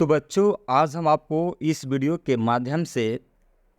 तो बच्चों, आज हम आपको इस वीडियो के माध्यम से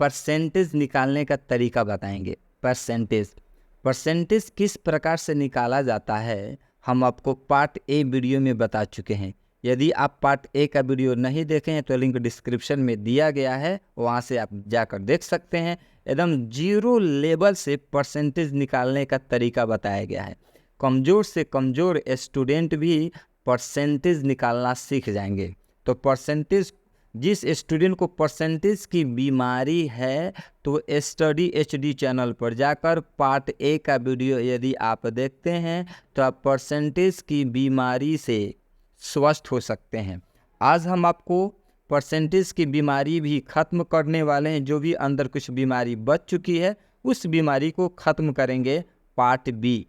परसेंटेज निकालने का तरीका बताएंगे। परसेंटेज किस प्रकार से निकाला जाता है हम आपको पार्ट ए वीडियो में बता चुके हैं। यदि आप पार्ट ए का वीडियो नहीं देखे हैं तो लिंक डिस्क्रिप्शन में दिया गया है, वहाँ से आप जाकर देख सकते हैं। एकदम जीरो लेवल से परसेंटेज निकालने का तरीका बताया गया है। कमज़ोर से कमज़ोर स्टूडेंट भी परसेंटेज निकालना सीख जाएंगे। तो परसेंटेज, जिस स्टूडेंट को परसेंटेज की बीमारी है तो स्टडी एचडी चैनल पर जाकर पार्ट ए का वीडियो यदि आप देखते हैं तो आप परसेंटेज की बीमारी से स्वस्थ हो सकते हैं। आज हम आपको परसेंटेज की बीमारी भी ख़त्म करने वाले हैं। जो भी अंदर कुछ बीमारी बच चुकी है उस बीमारी को ख़त्म करेंगे पार्ट बी।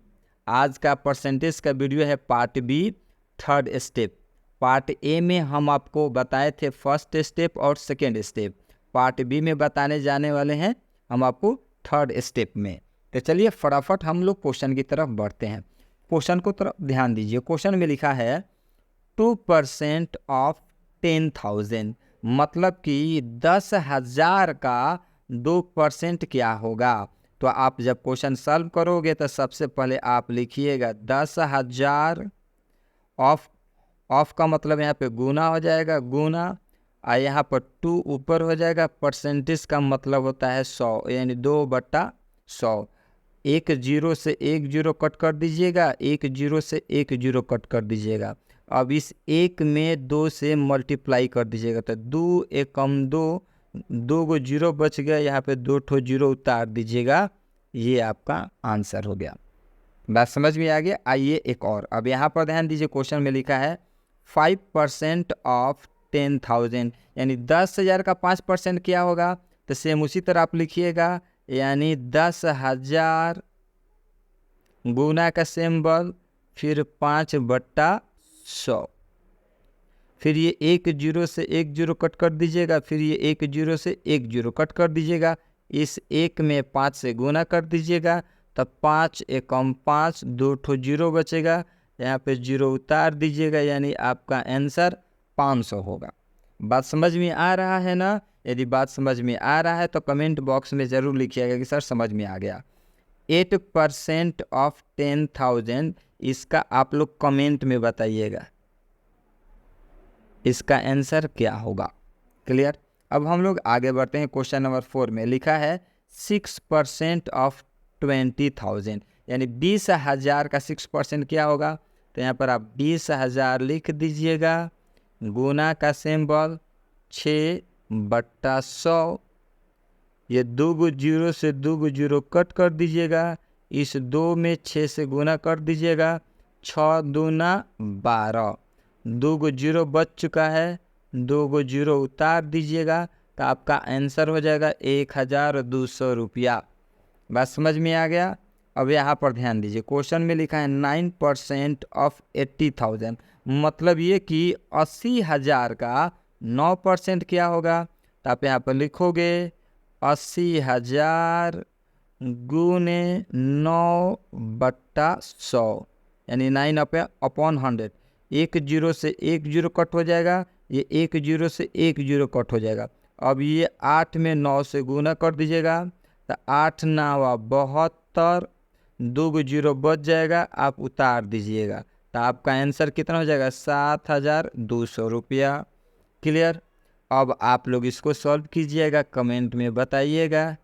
आज का परसेंटेज का वीडियो है part B, third step. Part A में हम आपको बताए थे फर्स्ट स्टेप और सेकेंड स्टेप। पार्ट बी में बताने जाने वाले हैं हम आपको थर्ड स्टेप में। तो चलिए फटाफट हम लोग क्वेश्चन की तरफ बढ़ते हैं। क्वेश्चन को तरफ ध्यान दीजिए। क्वेश्चन में लिखा है 2% ऑफ 10,000, मतलब कि 10,000 का 2% क्या होगा। तो आप जब क्वेश्चन सॉल्व करोगे तो सबसे पहले आप लिखिएगा 10,000 ऑफ का मतलब यहाँ पे गुना हो जाएगा, गुना, और यहाँ पर 2 ऊपर हो जाएगा। परसेंटेज का मतलब होता है 100, यानी 2/100। एक जीरो से एक जीरो कट कर दीजिएगा, एक जीरो से एक जीरो कट कर दीजिएगा। अब इस एक में 2 से मल्टीप्लाई कर दीजिएगा तो 2 एकम 2, 2 गो जीरो बच गया, यहाँ पे 2 ठो जीरो उतार दीजिएगा। ये आपका आंसर हो गया। बात समझ में आ गया। आइए एक और, अब यहाँ पर ध्यान दीजिए। क्वेश्चन में लिखा है 5% ऑफ 10,000, यानी 10,000 का 5% क्या होगा। तो सेम उसी तरह आप लिखिएगा, यानी 10,000 गुना का सिंबल, फिर 5/100। फिर ये एक जीरो से एक जीरो कट कर दीजिएगा, फिर ये एक जीरो से एक जीरो कट कर दीजिएगा। इस एक में 5 से गुना कर दीजिएगा, तब 5 एकम 5, 2 ठो जीरो बचेगा, यहाँ पे जीरो उतार दीजिएगा, यानी आपका आंसर 500 होगा। बात समझ में आ रहा है ना। यदि बात समझ में आ रहा है तो कमेंट बॉक्स में ज़रूर लिखिएगा कि सर समझ में आ गया। 8% ऑफ 10,000, इसका आप लोग कमेंट में बताइएगा इसका आंसर क्या होगा। क्लियर। अब हम लोग आगे बढ़ते हैं। क्वेश्चन नंबर 4 में लिखा है 6% ऑफ 20,000, यानी 20,000 का 6% क्या होगा। तो यहाँ पर आप 20,000 लिख दीजिएगा, गुना का सिंबल 6/100। ये 2 गो जीरो से 2 गो जीरो कट कर दीजिएगा, इस 2 में 6 से गुना कर दीजिएगा, 6 दूना 12, 2 गो जीरो बच चुका है, 2 गो जीरो उतार दीजिएगा, तो आपका आंसर हो जाएगा 1,200 रुपया। बात समझ में आ गया। अब यहाँ पर ध्यान दीजिए। क्वेश्चन में लिखा है 9% ऑफ 80,000, मतलब ये कि 80,000 का 9% क्या होगा। तो आप यहाँ पर लिखोगे 80,000 गुने 9/100, यानी 9/100। एक जीरो से एक जीरो कट हो जाएगा, ये एक जीरो से एक जीरो कट हो जाएगा। अब ये 8 में 9 से गुना कर दीजिएगा, तो 8 9 72, 2 गो जीरो बच जाएगा, आप उतार दीजिएगा, तो आपका आंसर कितना हो जाएगा 7,200 रुपया। क्लियर। अब आप लोग इसको सॉल्व कीजिएगा, कमेंट में बताइएगा।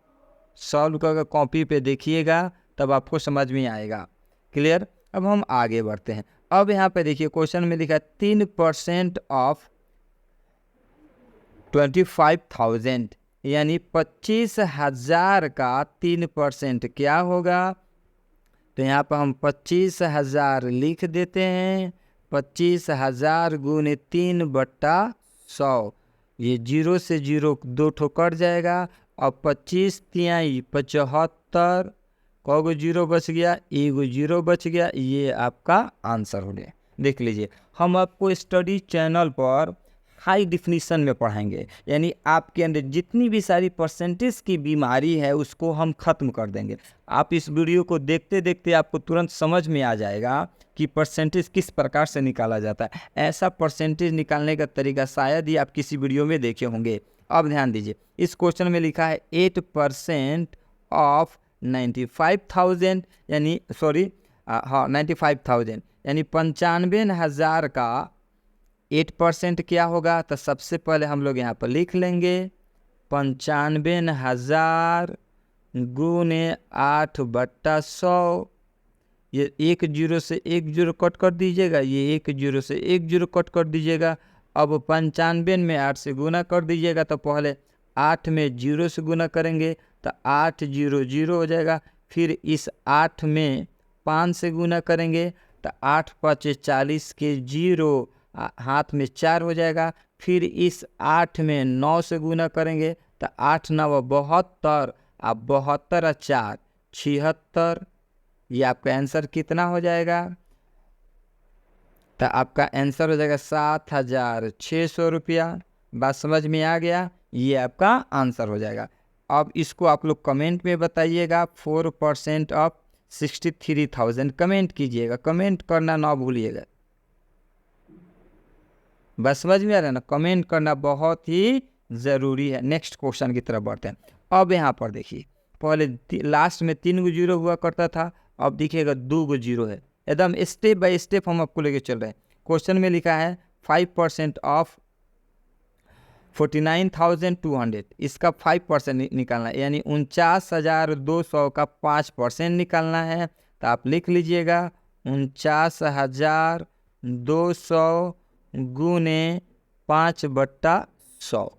सॉल्व करके कॉपी पे देखिएगा, तब आपको समझ में आएगा। क्लियर। अब हम आगे बढ़ते हैं। अब यहाँ पे देखिए क्वेश्चन में लिखा है 3% ऑफ 25,000, यानी 25,000 का 3% क्या होगा। तो यहाँ पर हम 25,000 लिख देते हैं। 25,000 गुने 3/100, ये जीरो से जीरो 2 ठो कट जाएगा। और 25 तिहाई 75, कौ गो जीरो बच गया, एक गो जीरो बच गया। ये आपका आंसर हो गया। देख लीजिए, हम आपको स्टडी चैनल पर हाई डिफिनीशन में पढ़ाएंगे, यानी आपके अंदर जितनी भी सारी परसेंटेज की बीमारी है उसको हम ख़त्म कर देंगे। आप इस वीडियो को देखते देखते आपको तुरंत समझ में आ जाएगा कि परसेंटेज किस प्रकार से निकाला जाता है। ऐसा परसेंटेज निकालने का तरीका शायद ही आप किसी वीडियो में देखे होंगे। अब ध्यान दीजिए, इस क्वेश्चन में लिखा है 8% ऑफ 95,000 यानी 95,000 यानी 95,000 का 8% क्या होगा। तो सबसे पहले हम लोग यहाँ पर लिख लेंगे 95,000 गुने 8/100। ये 1 0 से 1 0 कट कर दीजिएगा, ये 1 0 से 1 0 कट कर दीजिएगा। अब 95 में 8 से गुना कर दीजिएगा, तो पहले 8 में 0 से गुना करेंगे तो 8 0 0 हो जाएगा। फिर इस 8 में 5 से गुना करेंगे तो 8 5 40 के 0 हाथ में 4 हो जाएगा। फिर इस 8 में 9 से गुना करेंगे तो 8 9 72, अब 72 और 4 76। ये आपका आंसर कितना हो जाएगा। तो आपका आंसर हो जाएगा 7,600 रुपया। बात समझ में आ गया, ये आपका आंसर हो जाएगा। अब इसको आप लोग कमेंट में बताइएगा। 4% ऑफ 63,000 कमेंट कीजिएगा, कमेंट करना ना भूलिएगा। बस समझ में आ रहा है ना, कमेंट करना बहुत ही ज़रूरी है। नेक्स्ट क्वेश्चन की तरफ बढ़ते हैं। अब यहाँ पर देखिए, पहले लास्ट में 3 0 हुआ करता था, अब देखिएगा 2 0 है। एकदम स्टेप बाय स्टेप हम आपको लेके चल रहे हैं। क्वेश्चन में लिखा है 5% ऑफ 49,200, इसका 5% निकालना है, यानी 49,200 का 5% निकालना है। तो आप लिख लीजिएगा 49,200 गुने 5/100।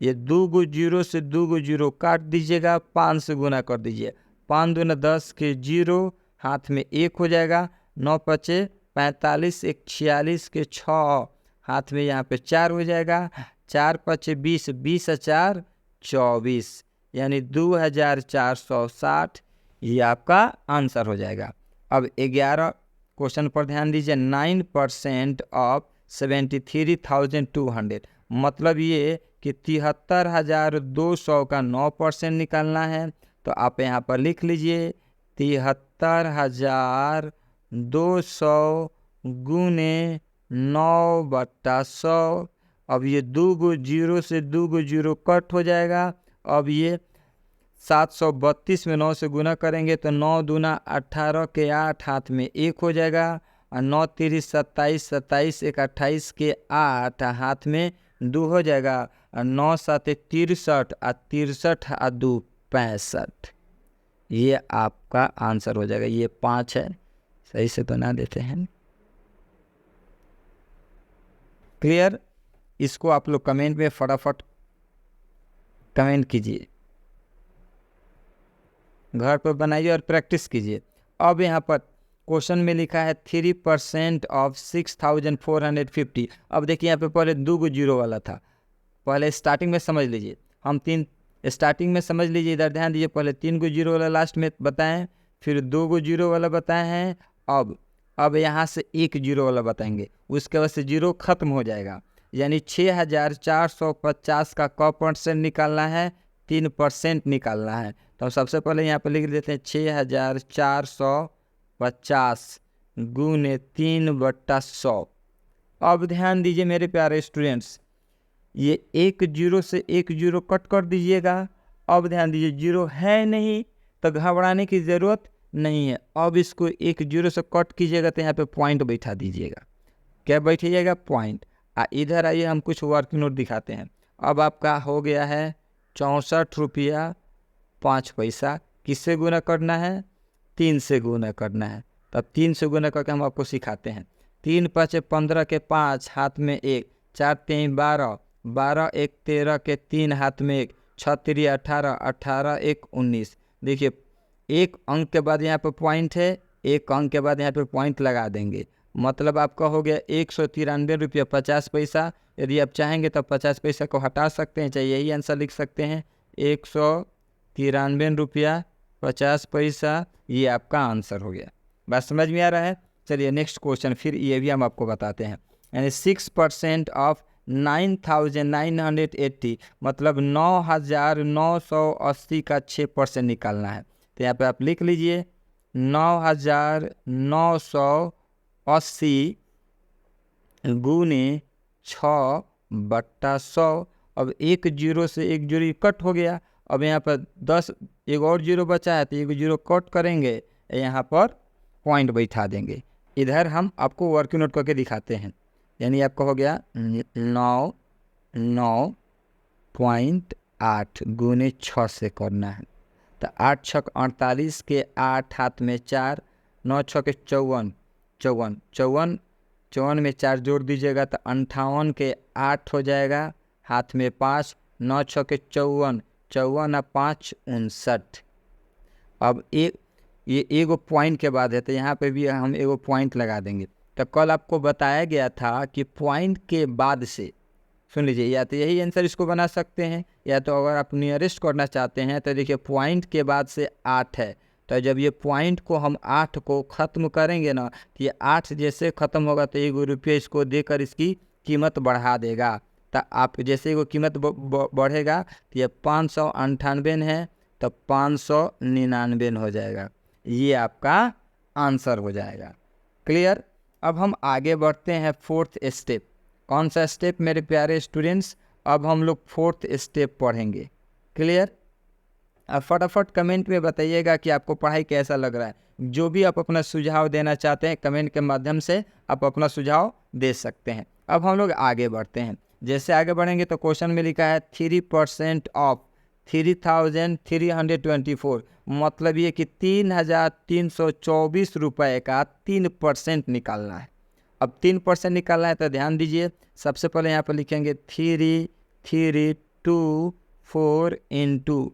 ये 2 0 से 2 0 काट दीजिएगा, 5 से गुना कर दीजिए। 5 दूना 10 के 0 हाथ में 1 हो जाएगा। 9 5 45, 1 46 के 6 हाथ में यहाँ पे 4 हो जाएगा। 4 5 20, 20 और 4 24, यानी 2,460। ये आपका आंसर हो जाएगा। अब 11 क्वेश्चन पर ध्यान दीजिए। 9% ऑफ 73,200, मतलब ये कि 73,200 का 9% निकालना है। तो आप यहाँ पर लिख लीजिए 73,200 गुने 9/100। अब ये 2 0 से 2 0 कट हो जाएगा। अब ये 732 में 9 से गुना करेंगे तो 9 दूना 18 के 8 हाथ में 1 हो जाएगा। और 9 3 27, 27 1 28 के 8 हाथ में 2 हो जाएगा। और 9 7 63 और 63 और 2 65। ये आपका आंसर हो जाएगा। ये 5 है, सही से बना देते हैं। क्लियर। इसको आप लोग कमेंट में फटाफट कमेंट कीजिए, घर पर बनाइए और प्रैक्टिस कीजिए। अब यहाँ पर क्वेश्चन में लिखा है 3% ऑफ 6,450। अब देखिए यहाँ पे पहले 2 0 वाला था, पहले स्टार्टिंग में समझ लीजिए। हम 3 स्टार्टिंग में समझ लीजिए, इधर ध्यान दीजिए। पहले 3 0 वाला लास्ट में बताएं, फिर 2 0 वाला बताए हैं। अब यहाँ से 1 0 वाला बताएंगे, उसके बाद से 0 खत्म हो जाएगा। यानी 6,450 का क % निकालना है, 3% निकालना है। तो सबसे पहले यहाँ पर लिख देते हैं 6,450 गुने 3/100। अब ध्यान दीजिए मेरे प्यारे स्टूडेंट्स, ये 1 0 से 1 0 कट कर दीजिएगा। अब ध्यान दीजिए 0 है नहीं तो घबराने की ज़रूरत नहीं है। अब इसको 1 0 से कट कीजिएगा तो यहाँ पे पॉइंट बैठा दीजिएगा। क्या बैठिएगा? पॉइंट। इधर आइए, हम कुछ वर्क नोट दिखाते हैं। अब आपका हो गया है 64 रुपया 5 पैसा। किससे गुना करना है? 3 से गुना करना है। तब 3 से गुना करके हम आपको सिखाते हैं। 3 5 15 के 5 हाथ में 1, 4 3 12, 12 1 13 के 3 हाथ में 1, 6 3 18, 18 1 19। देखिए एक अंक के बाद यहाँ पर पॉइंट है, एक अंक के बाद यहाँ पर पॉइंट लगा देंगे। मतलब आपका हो गया 193 रुपया 50 पैसा। यदि आप चाहेंगे तो 50 पैसा को हटा सकते हैं, चाहे यही आंसर लिख सकते हैं 193 रुपया 50 पैसा। ये आपका आंसर हो गया। बात समझ में आ रहा है? चलिए नेक्स्ट क्वेश्चन फिर ये भी हम आपको बताते हैं। यानी 6% ऑफ 9,980, मतलब 9,980 का 6% निकालना है। तो यहाँ पे आप लिख लीजिए 9,980 गुने 6/100। अब एक जीरो से एक जीरो कट हो गया। अब यहाँ पर 10 एक और जीरो बचा है तो एक जीरो कट करेंगे, यहाँ पर पॉइंट बैठा देंगे। इधर हम आपको वर्किंग नोट करके दिखाते हैं। यानी आपका हो गया 9.8 गुने 6 से करना है। तो 8 छक 48 के 8 हाथ में 4, 9 छक 54, 54 में 4 जोड़ दीजिएगा तो 58 के 8 हो जाएगा, हाथ में 5, 9 छक 54, 54 और 5 59। अब ये एगो पॉइंट के बाद है तो यहाँ पे भी हम एगो पॉइंट लगा देंगे। तो कल आपको बताया गया था कि पॉइंट के बाद से, सुन लीजिए, या तो यही आंसर इसको बना सकते हैं, या तो अगर आप नियरेस्ट करना चाहते हैं तो देखिए पॉइंट के बाद से 8 है। तो जब ये पॉइंट को हम 8 को ख़त्म करेंगे ना, तो ये 8 जैसे ख़त्म होगा तो ₹1 इसको देकर इसकी कीमत बढ़ा देगा। तो आप जैसे वो कीमत बढ़ेगा तो ये 598 है तो 599 हो जाएगा। ये आपका आंसर हो जाएगा। क्लियर। अब हम आगे बढ़ते हैं फोर्थ स्टेप। कौन सा स्टेप मेरे प्यारे स्टूडेंट्स? अब हम लोग फोर्थ स्टेप पढ़ेंगे। क्लियर। अब फटाफट कमेंट में बताइएगा कि आपको पढ़ाई कैसा लग रहा है। जो भी आप अपना सुझाव देना चाहते हैं कमेंट के माध्यम से आप अपना सुझाव दे सकते हैं। अब हम लोग आगे बढ़ते हैं। जैसे आगे बढ़ेंगे तो क्वेश्चन में लिखा है 3% ऑफ 3,324, मतलब ये कि 3,324 रुपये का 3% निकालना है। अब 3% निकालना है तो ध्यान दीजिए, सबसे पहले यहाँ पर लिखेंगे 3,324 इंटू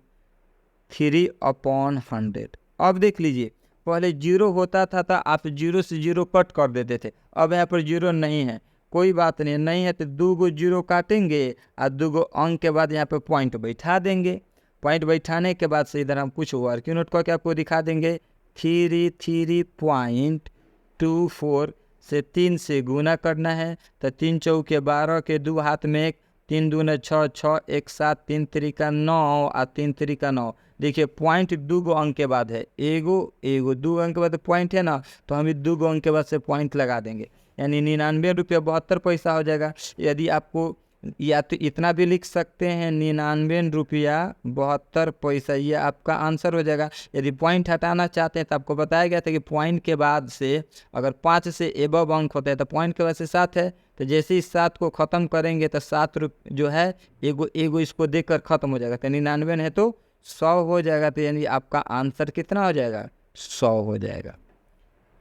3/100। अब देख लीजिए, पहले जीरो होता था तो आप जीरो से जीरो कट कर देते थे। अब यहाँ पर जीरो नहीं है, कोई बात नहीं है तो 2 जीरो काटेंगे और 2 अंक के बाद यहाँ पे पॉइंट बैठा देंगे। पॉइंट बैठाने के बाद से इधर हम कुछ वर्किंग नोट करके आपको दिखा देंगे। 3.24 से 3 से गुना करना है तो 3 चौके 12 के 2 हाथ में 1, 3 दूने 6, 6 1 7, 3 3 9 और 3 3 9। देखिए पॉइंट 2 अंक के बाद है, एगो 2 अंक के बाद पॉइंट है ना, तो हम 2 अंक के बाद से पॉइंट लगा देंगे, यानी 99 रुपये 72 पैसा हो जाएगा। यदि आपको या तो इतना भी लिख सकते हैं 99 रुपया 72 पैसा, ये आपका आंसर हो जाएगा। यदि पॉइंट हटाना चाहते हैं तो आपको बताया गया था कि पॉइंट के बाद से अगर 5 से एबव अंक होते हैं तो पॉइंट के बाद से 7 है, तो जैसे ही 7 को ख़त्म करेंगे तो 7 जो है एगो इसको देकर ख़त्म हो जाएगा। तो 99 है तो 100 हो जाएगा। तो यानी आपका आंसर कितना हो जाएगा? 100 हो जाएगा।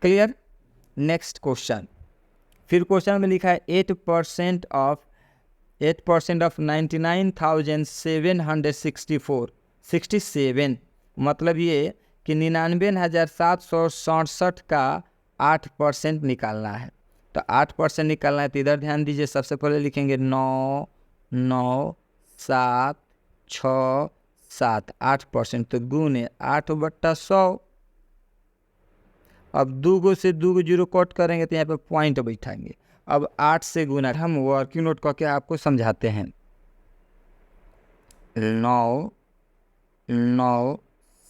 क्लियर। Next question. फिर क्वेश्चन में लिखा है 8% ऑफ 99,764, मतलब ये कि 99,767 का 8% निकालना है। तो 8% निकालना है तो इधर ध्यान दीजिए, सबसे पहले लिखेंगे 9 9 7 6 7, 8% तो गुने 8/100। अब 2 से 2 जीरो कट करेंगे तो यहाँ पे पॉइंट बैठाएंगे। अब 8 से गुना, हम वर्किंग नोट करके आपको समझाते हैं। 9 9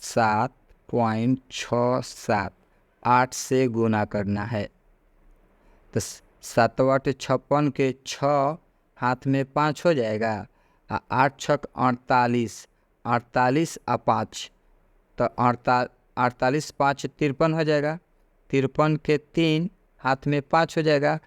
7.67, 8 से गुना करना है तो 7 8 56 के 6 हाथ में 5 हो जाएगा, 8 छक 48, 48 और 5 तो 48 5 53 हो जाएगा, 53 के 3 हाथ में 5 हो जाएगा,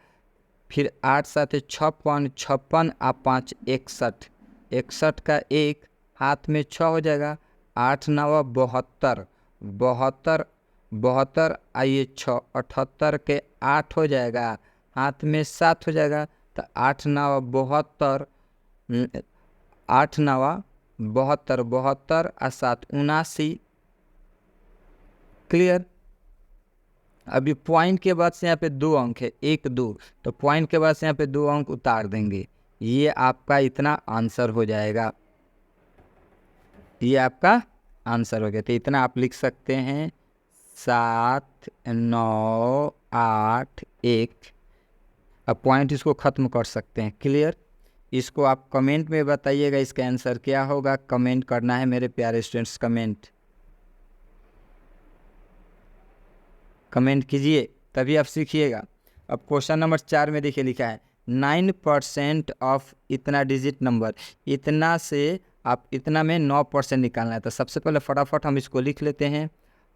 फिर 8 7 56, 56 और 5 61, 61 का 1 हाथ में 6 हो जाएगा, 8 9 72, 72 72 आइए 6 78 के 8 हो जाएगा, हाथ में 7 हो जाएगा, तो 8 9 72, 8 9 72, 72 और 7 79। क्लियर। अभी पॉइंट के बाद से यहाँ पे 2 अंक है, 1 2, तो पॉइंट के बाद से यहाँ पे 2 अंक उतार देंगे, ये आपका इतना आंसर हो जाएगा। ये आपका आंसर हो गया। तो इतना आप लिख सकते हैं 7 9 8 1। अब पॉइंट इसको ख़त्म कर सकते हैं। क्लियर। इसको आप कमेंट में बताइएगा इसका आंसर क्या होगा। कमेंट करना है मेरे प्यारे स्टूडेंट्स, कमेंट कीजिए तभी आप सीखिएगा। अब क्वेश्चन नंबर 4 में देखिए लिखा है 9% ऑफ इतना डिजिट नंबर, इतना से आप इतना में 9% निकालना है। तो सबसे पहले फटाफट हम इसको लिख लेते हैं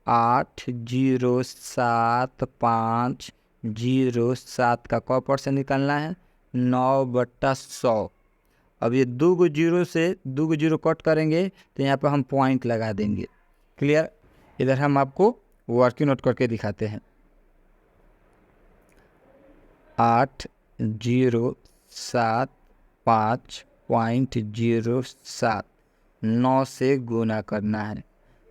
807,507 का क परसेंट निकालना है 9/100। अब ये 2 जीरो से 2 जीरो कट करेंगे तो यहाँ पर हम पॉइंट लगा देंगे। क्लियर। इधर हम आपको वर्किंग नोट करके दिखाते हैं 807.07 9 से गुना करना है।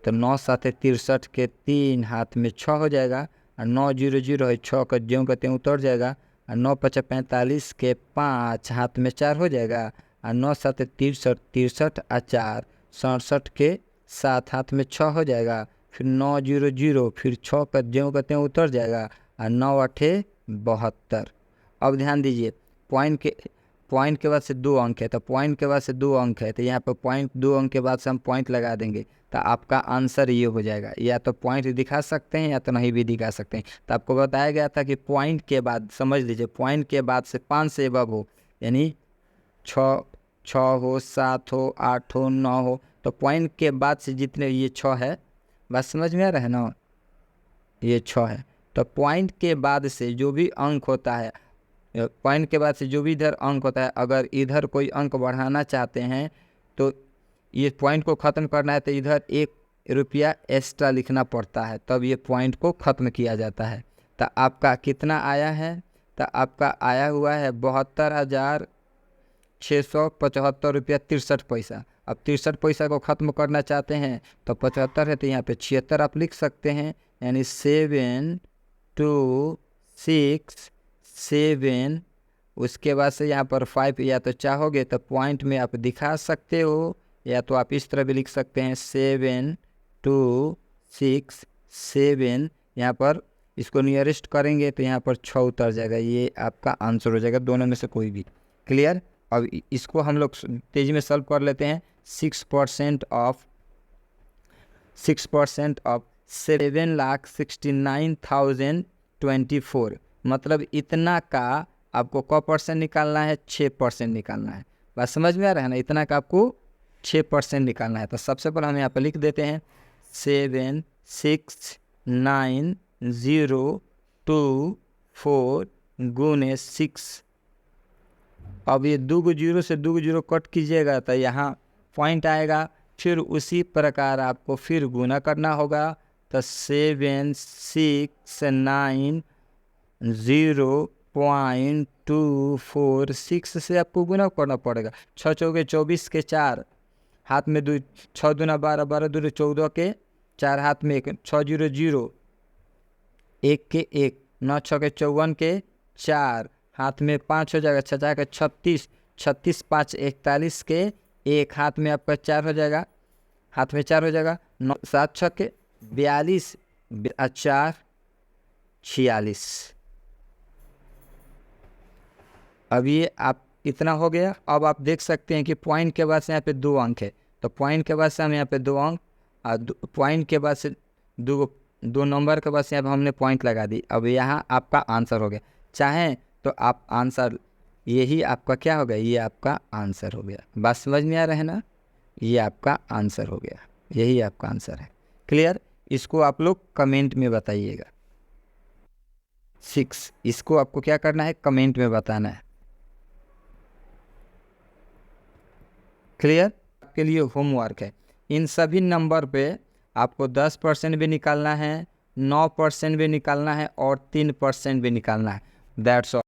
तो 9 7 63 के 3 हाथ में 6 हो जाएगा और 9 0 0 है 6 का ज्यों का त्यों उतर जाएगा और 9 5 45 के 5 हाथ में 4 हो जाएगा और 9 7 63 63 और 4 67 के 7 हाथ में 6 हो जाएगा। फिर 9 0 0 फिर 6 का ज्यों का त्यों उतर जाएगा और 9 8 72। अब ध्यान दीजिए पॉइंट के बाद से 2 अंक है, तो पॉइंट के बाद से 2 अंक है तो यहाँ पर पॉइंट 2 अंक के बाद से हम पॉइंट लगा देंगे तो आपका आंसर ये हो जाएगा। या तो पॉइंट दिखा सकते हैं या तो नहीं भी दिखा सकते हैं। तो आपको बताया गया था कि पॉइंट के बाद समझ लीजिए पॉइंट के बाद से 5 से एबव हो, यानी 6 हो 7 हो 8 हो 9 हो, तो पॉइंट के बाद से जितने ये 6 है, बात समझ में आ रहा है ना, ये 6 है। तो पॉइंट के बाद से जो भी अंक होता है, पॉइंट के बाद से जो भी इधर अंक होता है, अगर इधर कोई अंक बढ़ाना चाहते हैं तो ये पॉइंट को ख़त्म करना है तो इधर 1 रुपया एक्स्ट्रा लिखना पड़ता है, तब ये पॉइंट को ख़त्म किया जाता है। तो आपका कितना आया है, तो आपका आया हुआ है 72,675 रुपया 63 पैसा। अब 63 पैसा को ख़त्म करना चाहते हैं तो 75 है तो यहाँ पे 76 आप लिख सकते हैं, यानी 7 2 6 7। उसके बाद से यहाँ पर 5 या तो चाहोगे तो पॉइंट में आप दिखा सकते हो या तो आप इस तरह भी लिख सकते हैं 7 2 6 7। यहाँ पर इसको नियरेस्ट करेंगे तो यहाँ पर 6 उतर जाएगा, ये आपका आंसर हो जाएगा, दोनों में से कोई भी। क्लियर। अब इसको हम लोग तेज़ी में सॉल्व कर लेते हैं। 6% ऑफ 7,69,024, मतलब इतना का आपको क परसेंट निकालना है, 6% निकालना है। बात समझ में आ रहा है ना, इतना का आपको 6% निकालना है। तो सबसे पहले हम यहाँ पर लिख देते हैं 769,024 गुने 6। अब ये 2 जीरो से 2 जीरो कट कीजिएगा तो यहाँ पॉइंट आएगा, फिर उसी प्रकार आपको फिर गुना करना होगा। तो 7,690.246 से आपको गुना करना पड़ेगा। 6 चौके 24 के 4 हाथ में 2, 6 दूना 12, 12 दूना 14 के 4 हाथ में 1, 6 0 0 1 के 1, 9 6 के 54 के 4 हाथ में 5 हो जाएगा, 6 के 36, 36 5 41 के 1 हाथ में आपका 4 हो जाएगा, हाथ में 4 हो जाएगा। 9 7 6 के 42 4 46। अब ये आप इतना हो गया। अब आप देख सकते हैं कि पॉइंट के बाद से यहाँ पे 2 अंक है, तो पॉइंट के बाद से हम यहाँ पे 2 अंक और पॉइंट के बाद से 2 नंबर के बाद से यहाँ पे हमने पॉइंट लगा दी। अब यहाँ आपका आंसर हो गया। चाहें तो आप आंसर, यही आपका क्या हो गया, ये आपका आंसर हो गया। बात समझ में आ रहा है ना, ये आपका आंसर हो गया, यही आपका आंसर है। क्लियर। इसको आप लोग कमेंट में बताइएगा। 6 इसको आपको क्या करना है, कमेंट में बताना है। क्लियर। आपके लिए होमवर्क है, इन सभी नंबर पे आपको 10% भी निकालना है, 9% भी निकालना है और 3% भी निकालना है। That's all.